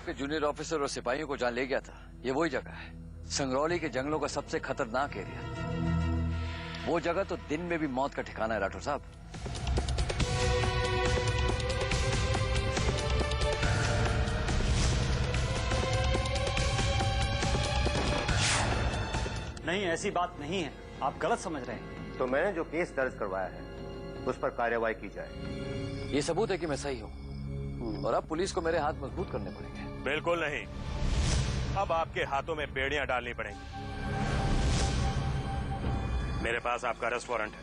आपके junior officer और सिपाहियों को जहां ले गया था, ये वही जगह है, संगरौली के जंगलों का सबसे खतरनाक एरिया। वो जगह तो दिन में भी मौत का ठिकाना है राठौर साहब। नहीं, ऐसी बात नहीं है, आप गलत समझ रहे हैं। तो मैंने जो केस दर्ज करवाया है उस पर कार्रवाई की जाए। ये सबूत है कि मैं सही हूं और अब पुलिस को मेरे हाथ मजबूत करने पड़ेंगे। बिल्कुल नहीं, अब आपके हाथों में बेड़ियां डालनी पड़ेंगी। मेरे पास आपका अरेस्ट वारंट है।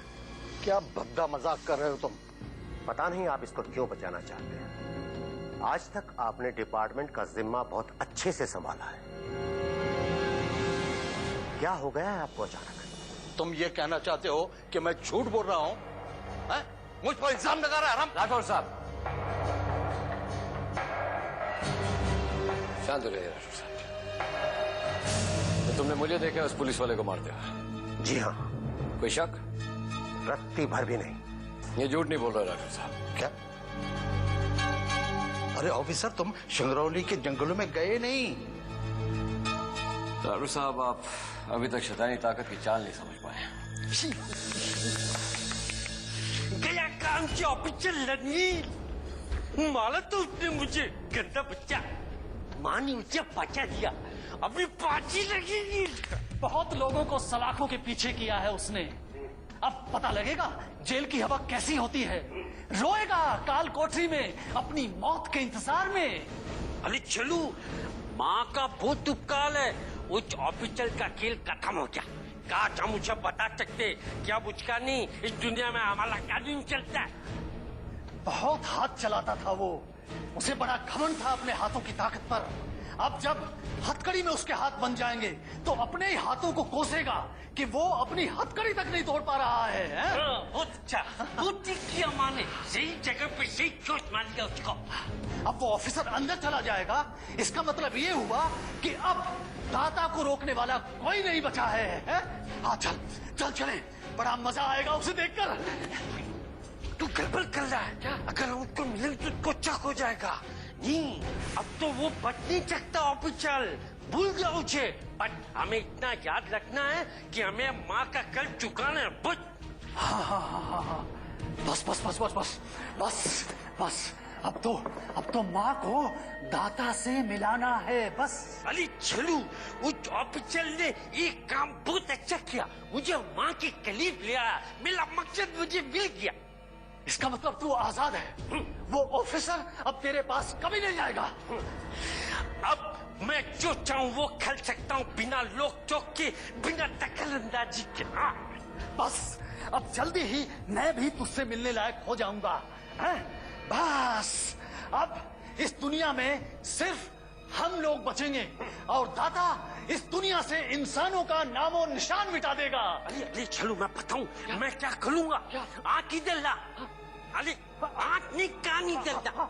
क्या भद्दा मजाक कर रहे हो तुम? पता नहीं आप इसको क्यों बचाना चाहते हैं। आज तक आपने डिपार्टमेंट का जिम्मा बहुत अच्छे से संभाला है। क्या हो गया है आपको अचानक? तुम ये कहना चाहते हो कि मैं झूठ बोल रहा हूं? मुझ पर इल्जाम लगा रहा है राठौर साहब, शांत रहिए राठौर साहब। तो तुमने मुझे देखा उस पुलिस वाले को मारते हुए? जी हाँ। कोई शक? रत्ती भर भी नहीं। ये झूठ नहीं बोल रहा राठौर साहब। क्या? अरे ऑफिसर, तुम सिंगरौली के जंगलों में गए नहीं। राठौर साहब, आप अभी तक शैतानी ताकत की चाल नहीं समझ पाए। गया काम की ऑफिसर लड़नी माला तो उसने मुझे, गंदा बच्चा। माँ ने उसे बचा दिया, अभी फांसी लगेगी। बहुत लोगों को सलाखों के पीछे किया है उसने। अब पता लगेगा जेल की हवा कैसी होती है। रोएगा काल कोठरी में अपनी मौत के इंतजार में। अरे चलू, माँ का बहुत उपकार है, उस ऑफिसर का खेल खत्म हो गया। काश हम उसे बता सकते क्या मुझका नहीं, इस दुनिया में हमारा कानून चलता है। बहुत हाथ चलाता था वो, उसे बड़ा घमंड था अपने हाथों की ताकत पर। अब जब हथकड़ी में उसके हाथ बन जाएंगे तो अपने ही हाथों को कोसेगा कि वो अपनी हथकड़ी तक नहीं तोड़ पा रहा है। बहुत अच्छा, बहुत ठीक किया माँ ने, सही जगह पे सही चोट मार दिया उसको। अब वो ऑफिसर अंदर चला जाएगा, इसका मतलब ये हुआ कि अब दाता को रोकने वाला कोई नहीं बचा है? हाँ चल चल चले, बड़ा मजा आएगा उसे देखकर। तू गड़बड़ कर रहा है क्या? अगर हम उसको मिले तो उसको चक हो जाएगा। नहीं, अब तो वो बच नहीं सकता ऑफिसर, भूल जाओ उसे। बट हमें इतना याद रखना है कि हमें माँ का कर्ज चुकाना है। बस हाँ। बस बस बस बस बस बस बस अब तो माँ को दाता से मिलाना है बस। अली चलू, उस ऑफिसर ने एक काम बहुत अच्छा किया, मुझे माँ के करीब ले आया। मेरा मकसद मुझे मिल गया। इसका मतलब तू आजाद है। वो ऑफिसर अब तेरे पास कभी नहीं आएगा। अब मैं जो चाहूँ वो खेल सकता हूँ, बिना लोक चौक के, बिना दखल अंदाजी के। बस अब जल्दी ही मैं भी तुझसे मिलने लायक हो जाऊंगा। बस अब इस दुनिया में सिर्फ हम लोग बचेंगे और दाता इस दुनिया से इंसानों का नामो निशान मिटा देगा। अरे चलो मैं बताऊं मैं क्या करूंगा। आँख इधर ला। अरे आँख नहीं, कान इधर ला।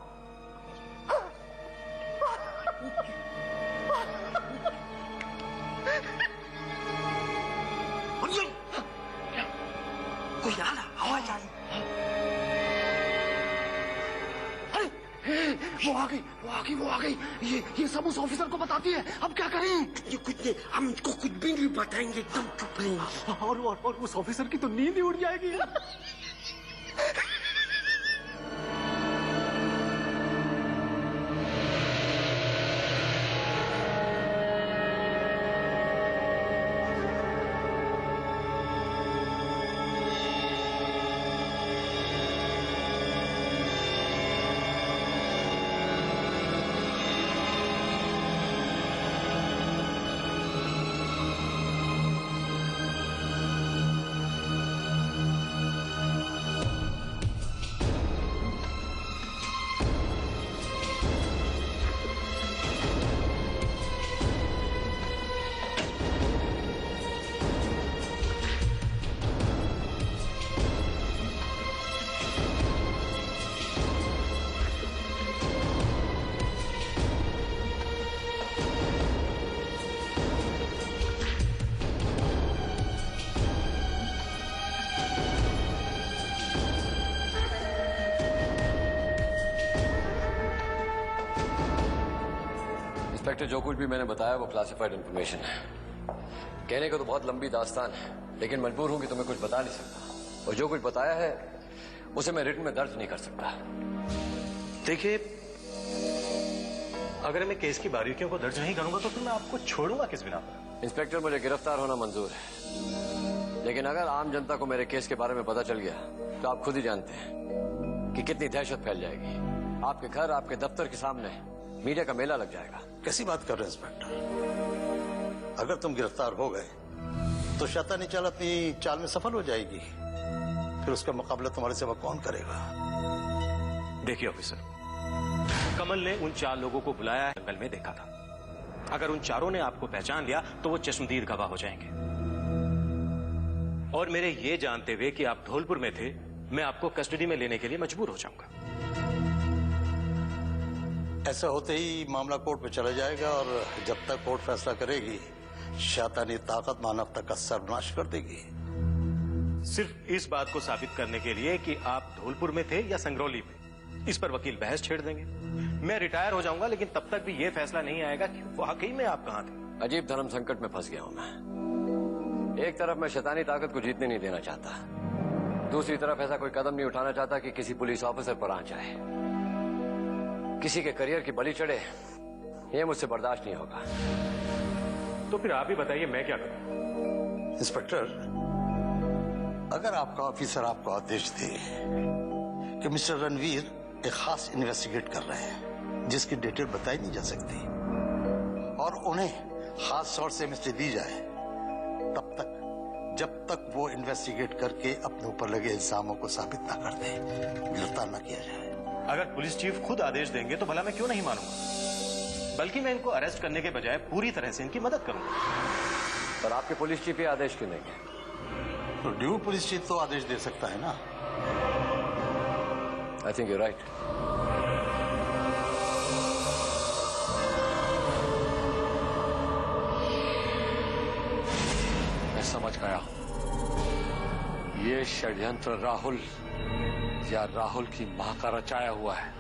कोई आ रहा, आवाज आ रही। वो आ गई। ये सब उस ऑफिसर को बताती है। अब क्या करें? ये कुछ नहीं, हम इसको कुछ भी नहीं बताएंगे, एकदम चुप रहेंगे। और उस ऑफिसर की तो नींद ही उड़ जाएगी। इंस्पेक्टर, जो कुछ भी मैंने बताया वो क्लासिफाइड इंफॉर्मेशन है। कहने को तो बहुत लंबी दास्तान है, लेकिन मजबूर हूं कि तुम्हें कुछ बता नहीं सकता, और जो कुछ बताया है उसे मैं रिटन में दर्ज नहीं कर सकता। देखिए, अगर मैं केस की बारीकियों को दर्ज नहीं करूंगा तो फिर मैं आपको छोड़ूंगा किस बिना पर? इंस्पेक्टर, मुझे गिरफ्तार होना मंजूर है, लेकिन अगर आम जनता को मेरे केस के बारे में पता चल गया तो आप खुद ही जानते हैं कि कितनी दहशत फैल जाएगी। आपके घर, आपके दफ्तर के सामने मीडिया का मेला लग जाएगा। कैसी बात कर रहे हैं इंस्पेक्टर? अगर तुम गिरफ्तार हो गए तो शैतानी चाल अपनी चाल में सफल हो जाएगी, फिर उसका मुकाबला तुम्हारे सिवा कौन करेगा? देखिए ऑफिसर, कमल ने उन 4 लोगों को बुलाया, जंगल में देखा था। अगर उन चारों ने आपको पहचान लिया तो वो चश्मदीद गवाह हो जाएंगे, और मेरे ये जानते हुए कि आप धौलपुर में थे, मैं आपको कस्टडी में लेने के लिए मजबूर हो जाऊंगा। ऐसा होते ही मामला कोर्ट में चला जाएगा, और जब तक कोर्ट फैसला करेगी शैतानी ताकत मानवता का सर्वनाश कर देगी। सिर्फ इस बात को साबित करने के लिए कि आप धौलपुर में थे या संगरौली में, इस पर वकील बहस छेड़ देंगे। मैं रिटायर हो जाऊंगा, लेकिन तब तक भी ये फैसला नहीं आएगा कि वाकई में आप कहां थे। अजीब धर्म संकट में फंस गया हूं मैं। एक तरफ मैं शैतानी ताकत को जीतने नहीं देना चाहता, दूसरी तरफ ऐसा कोई कदम नहीं उठाना चाहता कि किसी पुलिस ऑफिसर पर आंच आए, किसी के करियर की बलि चढ़े। ये मुझसे बर्दाश्त नहीं होगा। तो फिर आप ही बताइए मैं क्या करूं? इंस्पेक्टर, अगर आपका ऑफिसर आपको आदेश दे कि मिस्टर रणवीर एक खास इन्वेस्टिगेट कर रहे हैं जिसकी डिटेल बताई नहीं जा सकती, और उन्हें खास सोर्स से मिस्टर दी जाए, तब तक जब तक वो इन्वेस्टिगेट करके अपने ऊपर लगे इल्जामों को साबित ना कर दे, गिरफ्तार न किया जाए। अगर पुलिस चीफ खुद आदेश देंगे तो भला मैं क्यों नहीं मानूंगा, बल्कि मैं इनको अरेस्ट करने के बजाय पूरी तरह से इनकी मदद करूंगा। पर आपके पुलिस चीफ ये आदेश क्यों देंगे? तो ड्यू पुलिस चीफ तो आदेश दे सकता है ना। I think you right. मैं समझ गया, ये षड्यंत्र राहुल या राहुल की मां का रचाया हुआ है।